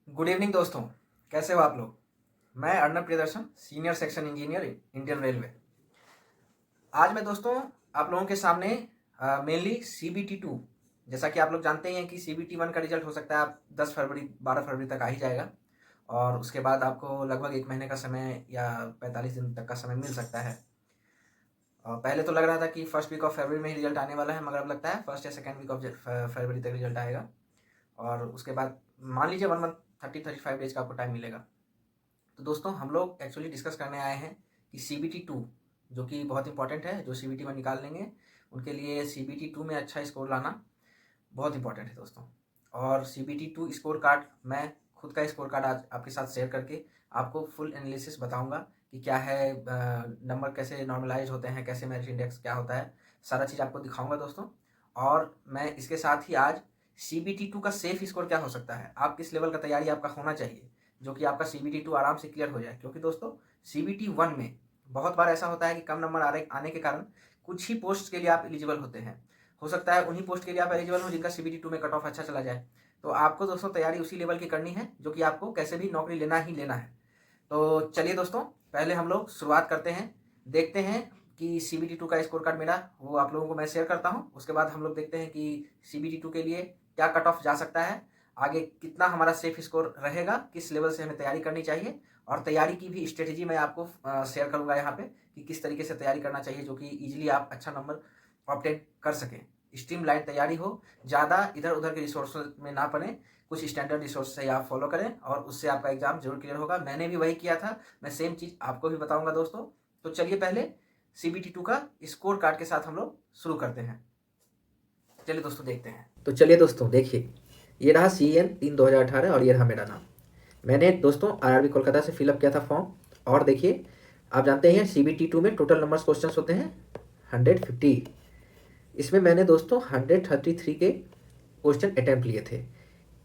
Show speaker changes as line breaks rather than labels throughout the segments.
Good evening दोस्तों, कैसे हो आप लोग। मैं Arnav Priyadarshan, senior section engineer, Indian railway. आज मैं दोस्तों आप लोगों के सामने मेनली CBT 2, जैसा कि आप लोग जानते ही हैं कि CBT 1 का रिजल्ट हो सकता है आप 10 फरवरी 12 फरवरी तक आ ही जाएगा, और उसके बाद आपको लगभग 1 महीने का समय या 45 दिन तक का समय मिल सकता है। पहले तो लग रहा था कि फर्स्ट वीक ऑफ फरवरी में ही रिजल्ट आने वाला है, मगर अब लगता है फर्स्ट या सेकेंड वीक ऑफ फरवरी तक रिजल्ट आएगा, और उसके बाद मान लीजिए 1 मंथ 30-35 डेज का आपको टाइम मिलेगा। तो दोस्तों हम लोग एक्चुअली डिस्कस करने आए हैं कि CBT 2, जो कि बहुत इंपॉर्टेंट है, जो CBT 1 निकाल लेंगे उनके लिए CBT 2 में अच्छा स्कोर लाना बहुत इंपॉर्टेंट है दोस्तों। और CBT 2 स्कोर कार्ड, मैं खुद का स्कोर कार्ड आज आपके साथ शेयर करके आपको फुल एनालिसिस बताऊंगा कि क्या है, नंबर कैसे नॉर्मलाइज होते हैं, कैसे मेरिट इंडेक्स क्या होता है, सारा चीज़ आपको दिखाऊंगा दोस्तों। और मैं इसके साथ ही आज CBT 2 का सेफ स्कोर क्या हो सकता है, आप किस लेवल का तैयारी आपका होना चाहिए, जो कि आपका CBT 2 आराम से क्लियर हो जाए। क्योंकि दोस्तों CBT 1 में बहुत बार ऐसा होता है कि कम नंबर आने के कारण कुछ ही पोस्ट के लिए आप एलिजिबल होते हैं। हो सकता है उन्हीं पोस्ट के लिए आप एलिजिबल हो जिनका CBT 2 में कट ऑफ अच्छा चला जाए। तो आपको दोस्तों तैयारी उसी लेवल की करनी है जो कि आपको कैसे भी नौकरी लेना ही लेना है। तो चलिए दोस्तों, पहले हम लोग शुरुआत करते हैं, देखते हैं कि CBT 2 का स्कोर कार्ड मेरा वो आप लोगों को मैं शेयर करता हूँ। उसके बाद हम लोग देखते हैं कि CBT 2 के लिए क्या कट ऑफ जा सकता है, आगे कितना हमारा सेफ स्कोर रहेगा, किस लेवल से हमें तैयारी करनी चाहिए, और तैयारी की भी स्ट्रेटेजी मैं आपको शेयर करूंगा यहाँ पे कि किस तरीके से तैयारी करना चाहिए, जो कि इजीली आप अच्छा नंबर ऑब्टेन कर सकें। स्ट्रीमलाइन तैयारी हो, ज़्यादा इधर उधर के रिसोर्स में ना पड़े, कुछ स्टैंडर्ड रिसोर्स से आप फॉलो करें और उससे आपका एग्जाम जरूर क्लियर होगा। मैंने भी वही किया था, मैं सेम चीज़ आपको भी बताऊंगा दोस्तों। तो चलिए पहले CBT 2 का स्कोर कार्ड के साथ हम लोग शुरू करते हैं। चलिए दोस्तों देखते हैं। तो चलिए दोस्तों देखिए, ये रहा CN 3 2018 और ये रहा मेरा नाम। मैंने दोस्तों RRB कोलकाता से फिलअप किया था फॉर्म। और देखिए, आप जानते हैं CBT 2 में टोटल नंबर्स क्वेश्चन होते हैं 150। इसमें मैंने दोस्तों 133 के क्वेश्चन अटैम्प्ट लिए थे,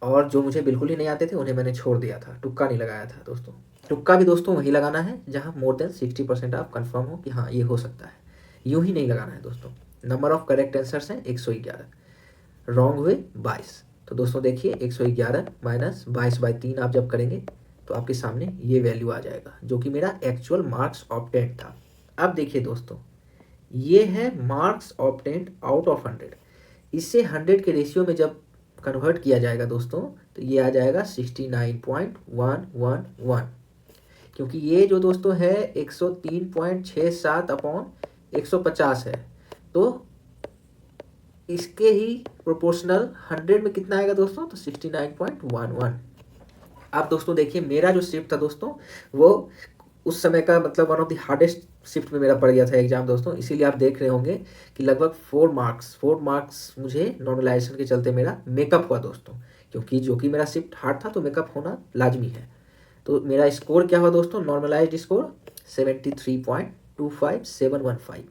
और जो मुझे बिल्कुल ही नहीं आते थे उन्हें मैंने छोड़ दिया था, तुक्का नहीं लगाया था दोस्तों। तुक्का भी दोस्तों वही लगाना है जहाँ मोर देन 60% आप कंफर्म हो कि हाँ ये हो सकता है, यूं ही नहीं लगाना है दोस्तों। नंबर ऑफ करेक्ट आंसर्स हैं 111, रॉन्ग हुए 22। तो दोस्तों देखिए, 111 माइनस 22/3 आप जब करेंगे तो आपके सामने ये वैल्यू आ जाएगा, जो कि मेरा एक्चुअल मार्क्स ऑब्टेंड था। अब देखिए दोस्तों, ये है मार्क्स ऑब्टेंड आउट ऑफ 100। इससे 100 के रेशियो में जब कन्वर्ट किया जाएगा दोस्तों, तो ये आ जाएगा 69.111, क्योंकि ये जो दोस्तों है 103.67/150 है। तो इसके ही प्रोपोर्शनल 100 में कितना आएगा दोस्तों, तो 69.11। आप दोस्तों देखिए, मेरा जो शिफ्ट था दोस्तों वो उस समय का मतलब one of the hardest shift में मेरा पड़ गया था एग्जाम दोस्तों। इसीलिए आप देख रहे होंगे कि लगभग 4 मार्क्स मुझे नॉर्मलाइजेशन के चलते मेरा मेकअप हुआ दोस्तों, क्योंकि जो कि मेरा शिफ्ट हार्ड था तो मेकअप होना लाजमी है। तो मेरा स्कोर क्या हुआ दोस्तों, नॉर्मलाइज्ड स्कोर 73.25715।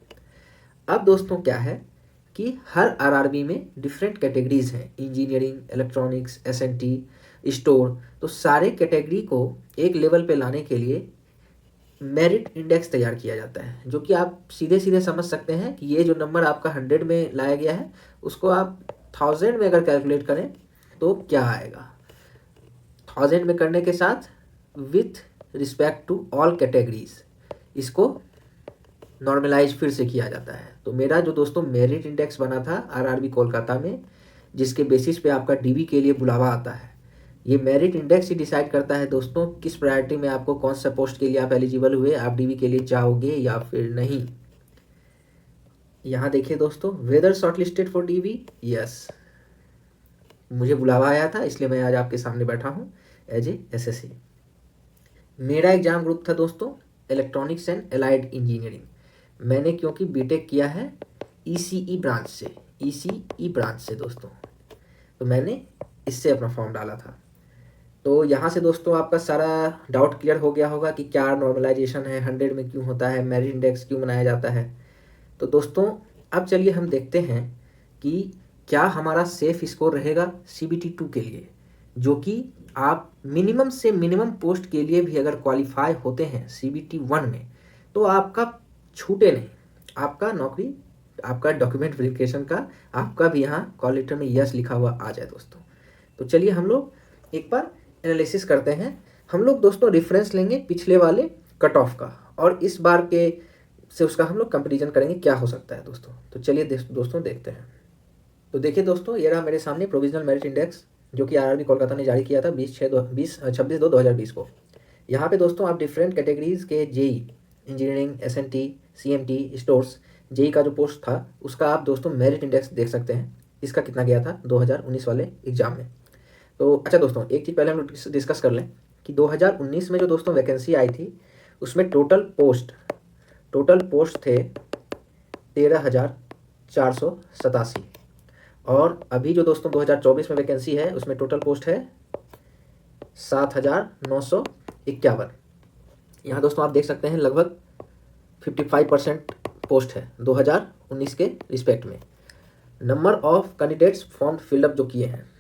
अब दोस्तों क्या है कि हर RRB में डिफरेंट कैटेगरीज हैं, इंजीनियरिंग, इलेक्ट्रॉनिक्स, SNT, स्टोर। तो सारे कैटेगरी को एक लेवल पे लाने के लिए मेरिट इंडेक्स तैयार किया जाता है, जो कि आप सीधे सीधे समझ सकते हैं कि ये जो नंबर आपका 100 में लाया गया है उसको आप 1000 में अगर कैलकुलेट करें तो क्या आएगा। 1000 में करने के साथ with respect to all categories इसको नॉर्मलाइज फिर से किया जाता है। तो मेरा जो दोस्तों मेरिट इंडेक्स बना था RRB कोलकाता में, जिसके बेसिस पे आपका DB के लिए बुलावा आता है, ये मेरिट इंडेक्स ही डिसाइड करता है दोस्तों किस प्रायोरिटी में आपको कौन सा पोस्ट के लिए आप एलिजिबल हुए, आप DB के लिए जाओगे या फिर नहीं। यहाँ देखिए दोस्तों, whether shortlisted for DB, yes, मुझे बुलावा आया था इसलिए मैं आज आपके सामने बैठा हूँ एज ए SSC। मेरा एग्जाम ग्रुप था दोस्तों इलेक्ट्रॉनिक्स एंड एलाइड इंजीनियरिंग। मैंने क्योंकि बीटेक किया है ECE ब्रांच से दोस्तों, तो मैंने इससे अपना फॉर्म डाला था। तो यहाँ से दोस्तों आपका सारा डाउट क्लियर हो गया होगा कि क्या नॉर्मलाइजेशन है, 100 में क्यों होता है, मेरिट इंडेक्स क्यों बनाया जाता है। तो दोस्तों अब चलिए हम देखते हैं कि क्या हमारा सेफ स्कोर रहेगा CBT 2 के लिए, जो कि आप मिनिमम से मिनिमम पोस्ट के लिए भी अगर क्वालिफाई होते हैं CBT 1 में तो आपका छूटे नहीं, आपका नौकरी, आपका डॉक्यूमेंट वेरिफिकेशन का आपका भी यहाँ कॉल लेटर में यस लिखा हुआ आ जाए दोस्तों। तो चलिए हम लोग एक बार एनालिसिस करते हैं। हम लोग दोस्तों रेफरेंस लेंगे पिछले वाले कट ऑफ का, और इस बार के से उसका हम लोग कंपेरिजन करेंगे क्या हो सकता है दोस्तों। तो चलिए दोस्तों देखते हैं। तो देखिए दोस्तों, ये रहा मेरे सामने प्रोविजनल मेरिट इंडेक्स जो कि आरआरबी कोलकाता ने जारी किया था 26/2/2020 को। यहाँ पे दोस्तों आप डिफरेंट कैटेगरीज के JE, engineering, SNT, CMT, stores, JE का जो पोस्ट था उसका आप दोस्तों मेरिट इंडेक्स देख सकते हैं। इसका कितना गया था 2019 वाले एग्जाम में। तो अच्छा दोस्तों, एक चीज़ पहले हम लोग डिस्कस कर लें कि 2019 में जो दोस्तों वैकेंसी आई थी उसमें टोटल पोस्ट थे 13,487, और अभी जो दोस्तों 2024 में वैकेंसी है उसमें टोटल पोस्ट है 7,951। यहाँ दोस्तों आप देख सकते हैं लगभग 55% पोस्ट है 2019 के रिस्पेक्ट में। Number of candidates form fill up जो किए हैं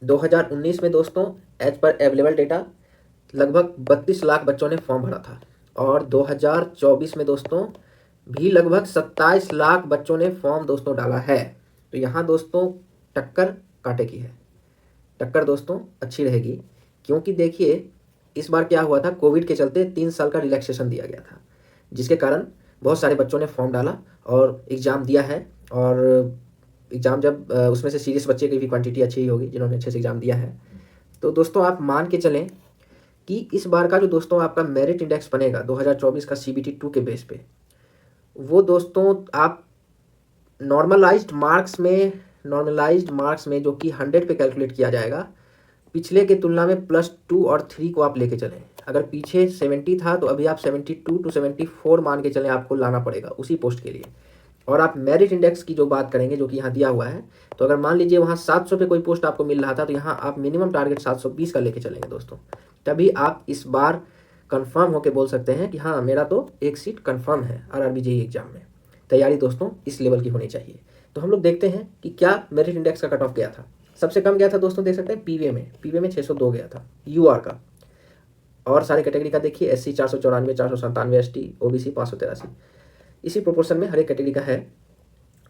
2019 में दोस्तों एज पर अवेलेबल डेटा लगभग 32 लाख बच्चों ने फॉर्म भरा था, और 2024 में दोस्तों भी लगभग 27 लाख बच्चों ने फॉर्म दोस्तों डाला है। तो यहाँ दोस्तों टक्कर कांटे की है। टक्कर दोस्तों अच्छी रहेगी, क्योंकि देखिए इस बार क्या हुआ था, कोविड के चलते 3 साल का रिलैक्सेशन दिया गया था, जिसके कारण बहुत सारे बच्चों ने फॉर्म डाला और एग्ज़ाम दिया है। और एग्ज़ाम जब उसमें से सीरियस बच्चे की भी क्वांटिटी अच्छी ही होगी जिन्होंने अच्छे से एग्ज़ाम दिया है। तो दोस्तों आप मान के चलें कि इस बार का जो दोस्तों आपका मेरिट इंडेक्स बनेगा 2024 का CBT 2 के बेस पे, वो दोस्तों आप नॉर्मलाइज्ड मार्क्स में जो कि 100 पे कैलकुलेट किया जाएगा, पिछले के तुलना में +2 और 3 को आप लेके चलें। अगर पीछे 70 था तो अभी आप 72 to 74 मान के चलें, आपको लाना पड़ेगा उसी पोस्ट के लिए। और आप मेरिट इंडेक्स की जो बात करेंगे जो कि यहाँ दिया हुआ है, तो अगर मान लीजिए वहाँ 700 पे कोई पोस्ट आपको मिल रहा था तो यहाँ आप मिनिमम टारगेट 720 का लेके चलेंगे दोस्तों, तभी आप इस बार कंफर्म होके बोल सकते हैं कि हाँ मेरा तो एक सीट कंफर्म है आरआरबी जेईई एग्जाम में। तैयारी दोस्तों इस लेवल की होनी चाहिए। तो हम लोग देखते हैं कि क्या मेरिट इंडेक्स का कट ऑफ गया था। सबसे कम गया था दोस्तों, देख सकते हैं पीवे में 602 गया था यूआर का। और सारे कैटेगरी का देखिए, SC 494, 497, ST OBC 583, इसी प्रोपोर्शन में हर एक कैटेगरी का है।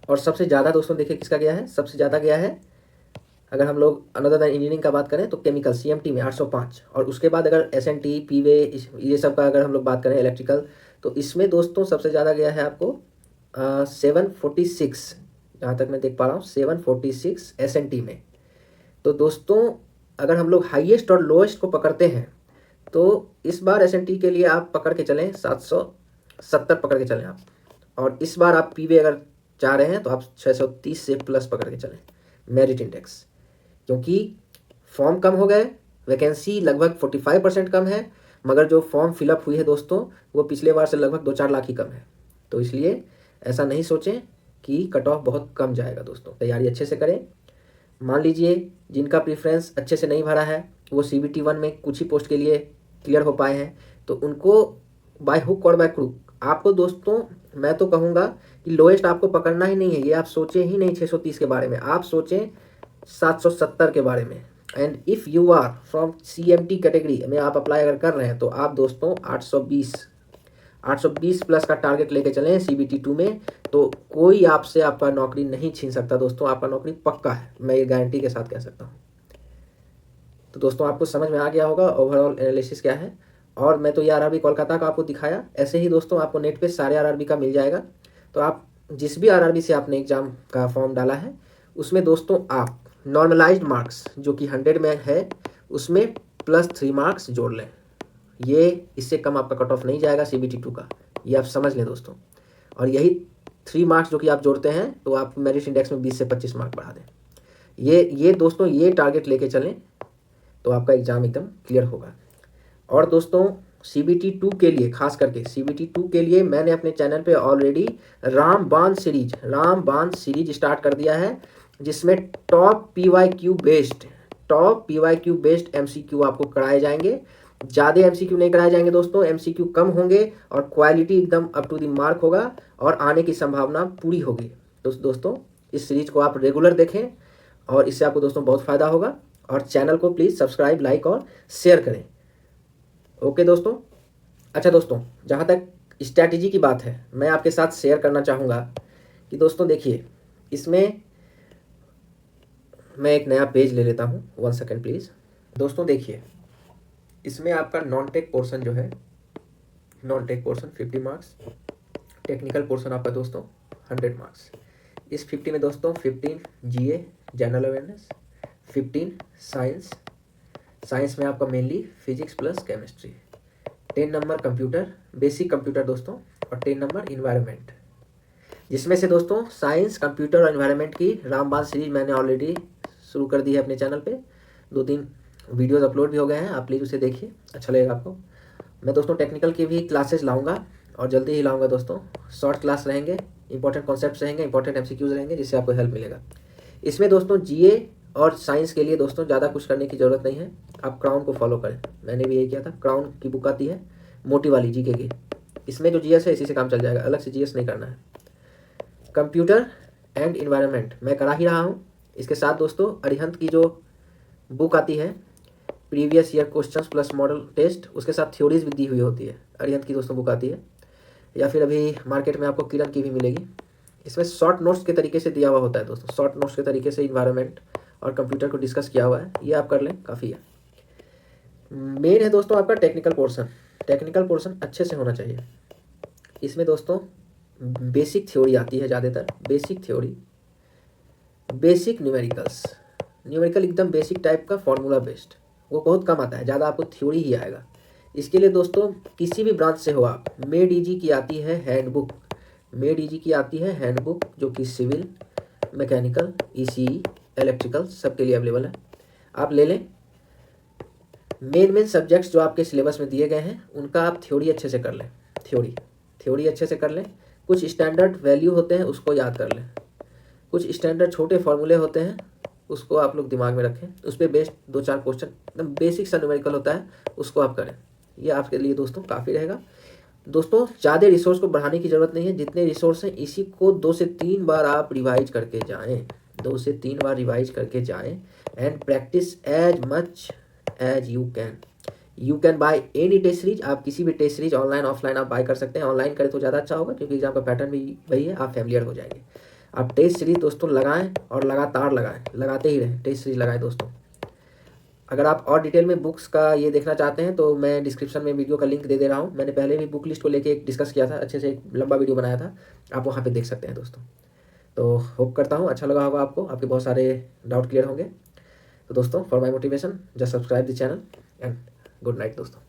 और सबसे ज़्यादा दोस्तों देखिए किसका गया है, सबसे ज़्यादा गया है अगर हम लोग अनदर देन इंजीनियरिंग का बात करें तो केमिकल CMT में 805, और उसके बाद अगर SNT, पीवे ये सब का अगर हम लोग बात करें इलेक्ट्रिकल, तो इसमें दोस्तों सबसे ज़्यादा गया है आपको 746, जहाँ तक मैं देख पा रहा हूँ 746 SNT में। तो दोस्तों अगर हम लोग हाईएस्ट और लोएस्ट को पकड़ते हैं तो इस बार SNT के लिए आप पकड़ के चलें 770 पकड़ के चलें आप, और इस बार आप पीवे अगर चाह रहे हैं तो आप 630 से प्लस पकड़ के चलें मेरिट इंडेक्स, क्योंकि फॉर्म कम हो गए, वैकेंसी लगभग 45% कम है, मगर जो फॉर्म फिलअप हुई है दोस्तों वो पिछले बार से लगभग 2-4 लाख ही कम है। तो इसलिए ऐसा नहीं सोचें कि कट ऑफ बहुत कम जाएगा दोस्तों, तैयारी अच्छे से करें। मान लीजिए जिनका प्रेफरेंस अच्छे से नहीं भरा है, वो CBT 1 में कुछ ही पोस्ट के लिए क्लियर हो पाए हैं, तो उनको बाय हुक और बाय क्रूक आपको दोस्तों मैं तो कहूँगा कि लोएस्ट आपको पकड़ना ही नहीं है। ये आप सोचें ही नहीं 630 के बारे में, आप सोचें 770 के बारे में। And if you are from CMT category में आप अप्लाई अगर कर रहे हैं तो आप दोस्तों 820 प्लस का टारगेट लेके चलें CBT 2 में, तो कोई आपसे आपका नौकरी नहीं छीन सकता दोस्तों, आपका नौकरी पक्का है, मैं ये गारंटी के साथ कह सकता हूँ। तो दोस्तों आपको समझ में आ गया होगा ओवरऑल एनालिसिस क्या है, और मैं तो ये आरआरबी कोलकाता का आपको दिखाया। ऐसे ही दोस्तों आपको नेट पे सारे आरआरबी का मिल जाएगा, तो आप जिस भी आरआरबी से आपने एग्जाम का फॉर्म डाला है उसमें दोस्तों आप नॉर्मलाइज्ड मार्क्स जो कि 100 में है उसमें +3 मार्क्स जोड़ लें। ये इससे कम आपका कट ऑफ नहीं जाएगा CBT 2 का, ये आप समझ लें दोस्तों। और यही 3 मार्क्स जो कि आप जोड़ते हैं तो आप मेरिट इंडेक्स में 20 से 25 मार्क बढ़ा दें। ये दोस्तों ये टारगेट लेके चलें तो आपका एग्ज़ाम एकदम क्लियर होगा। और दोस्तों CBT 2 के लिए, खास करके CBT 2 के लिए मैंने अपने चैनल पे ऑलरेडी रामबाण सीरीज स्टार्ट कर दिया है, जिसमें टॉप PYQ बेस्ड MCQ आपको कराए जाएंगे। ज़्यादा MCQ नहीं कराए जाएंगे दोस्तों, MCQ कम होंगे और क्वालिटी एकदम अप टू द मार्क होगा और आने की संभावना पूरी होगी। तो दोस्तों इस सीरीज को आप रेगुलर देखें और इससे आपको दोस्तों बहुत फ़ायदा होगा। और चैनल को प्लीज़ सब्सक्राइब, लाइक और शेयर करें। ओके दोस्तों। अच्छा दोस्तों, जहाँ तक स्ट्रैटेजी की बात है मैं आपके साथ शेयर करना चाहूँगा कि दोस्तों देखिए, इसमें मैं एक नया पेज ले लेता हूँ, 1 सेकेंड प्लीज़। दोस्तों देखिए,
इसमें आपका नॉन टेक पोर्शन जो है, non tech portion 50 marks, technical portion आपका दोस्तों 100 मार्क्स। इस 50 में दोस्तों 15 जीए जनरल अवेयरनेस, 15 साइंस, साइंस में आपका mainly physics plus chemistry, 10 number computer, basic computer दोस्तों, और 10 नंबर इन्वायरमेंट। जिसमें से दोस्तों साइंस, कंप्यूटर और इन्वायरमेंट की रामबाण सीरीज मैंने ऑलरेडी शुरू कर दी है अपने चैनल पे, 2-3 वीडियोस अपलोड भी हो गए हैं, आप प्लीज़ उसे देखिए, अच्छा लगेगा आपको। मैं दोस्तों टेक्निकल की भी क्लासेस लाऊंगा और जल्दी ही लाऊंगा दोस्तों। शॉर्ट क्लास रहेंगे, इंपॉर्टेंट कॉन्सेप्ट्स रहेंगे, इंपॉर्टेंट एमसीक्यूज रहेंगे, जिससे आपको हेल्प मिलेगा। इसमें दोस्तों जीए और साइंस के लिए दोस्तों ज़्यादा कुछ करने की ज़रूरत नहीं है, आप क्राउन को फॉलो करें। मैंने भी यही किया था, क्राउन की बुक आती है मोटी वाली जीके की, इसमें जो जीएस है इसी से काम चल जाएगा, अलग से जीएस नहीं करना है। कंप्यूटर एंड इन्वायरमेंट मैं करा ही रहा हूँ। इसके साथ दोस्तों अरिहंत की जो बुक आती है previous year questions plus model test, उसके साथ थ्योरीज भी दी हुई होती है, अरिहंत की दोस्तों बुक आती है, या फिर अभी मार्केट में आपको किरण की भी मिलेगी। इसमें शॉर्ट नोट्स के तरीके से दिया हुआ होता है दोस्तों, शॉर्ट नोट्स के तरीके से इन्वायरमेंट और कंप्यूटर को डिस्कस किया हुआ है, ये आप कर लें, काफ़ी है। मेन है दोस्तों आपका टेक्निकल पोर्शन, टेक्निकल पोर्शन अच्छे से होना चाहिए। इसमें दोस्तों बेसिक थ्योरी आती है ज़्यादातर, basic theory, basic numericals, numerical एकदम बेसिक टाइप का फॉर्मूला बेस्ड, वो बहुत कम आता है, ज़्यादा आपको थ्योरी ही आएगा। इसके लिए दोस्तों किसी भी ब्रांच से हो आप, मेड इजी की आती है हैंडबुक, मेड इजी की आती है हैंडबुक, जो कि सिविल, मैकेनिकल, ईसीई, इलेक्ट्रिकल सबके लिए अवेलेबल है, आप ले लें। मेन सब्जेक्ट्स जो आपके सिलेबस में दिए गए हैं उनका आप थ्योरी अच्छे से कर लें, थ्योरी अच्छे से कर लें। कुछ स्टैंडर्ड वैल्यू होते हैं उसको याद कर लें, कुछ स्टैंडर्ड छोटे फॉर्मूले होते हैं उसको आप लोग दिमाग में रखें, उस पर बेस्ड 2-4 क्वेश्चन एकदम बेसिक सा न्यूमेरिकल होता है, उसको आप करें, ये आपके लिए दोस्तों काफ़ी रहेगा। दोस्तों ज़्यादा रिसोर्स को बढ़ाने की ज़रूरत नहीं है, जितने रिसोर्स हैं इसी को 2 से 3 बार आप रिवाइज करके जाएं, 2 से 3 बार रिवाइज करके जाएं, and practise as much as you can buy any test series. आप किसी भी टेस्ट सीरीज ऑनलाइन ऑफलाइन आप बाय कर सकते हैं, ऑनलाइन करें तो ज़्यादा अच्छा होगा क्योंकि एग्जाम का पैटर्न भी वही है, आप फैमिलियर हो जाएंगे। आप टेस्ट सीरीज दोस्तों लगाएं और लगातार लगाएं, लगाते ही रहें, टेस्ट सीरीज लगाएं दोस्तों। अगर आप और डिटेल में बुक्स का ये देखना चाहते हैं तो मैं डिस्क्रिप्शन में वीडियो का लिंक दे रहा हूँ, मैंने पहले भी बुक लिस्ट को लेके एक डिस्कस किया था, अच्छे से एक लंबा वीडियो बनाया था, आप वहाँ पे देख सकते हैं दोस्तों। तो होप करता हूँ अच्छा लगा होगा आपको, आपके बहुत सारे डाउट क्लियर होंगे। तो दोस्तों for my motivation just subscribe the channel and good night दोस्तों।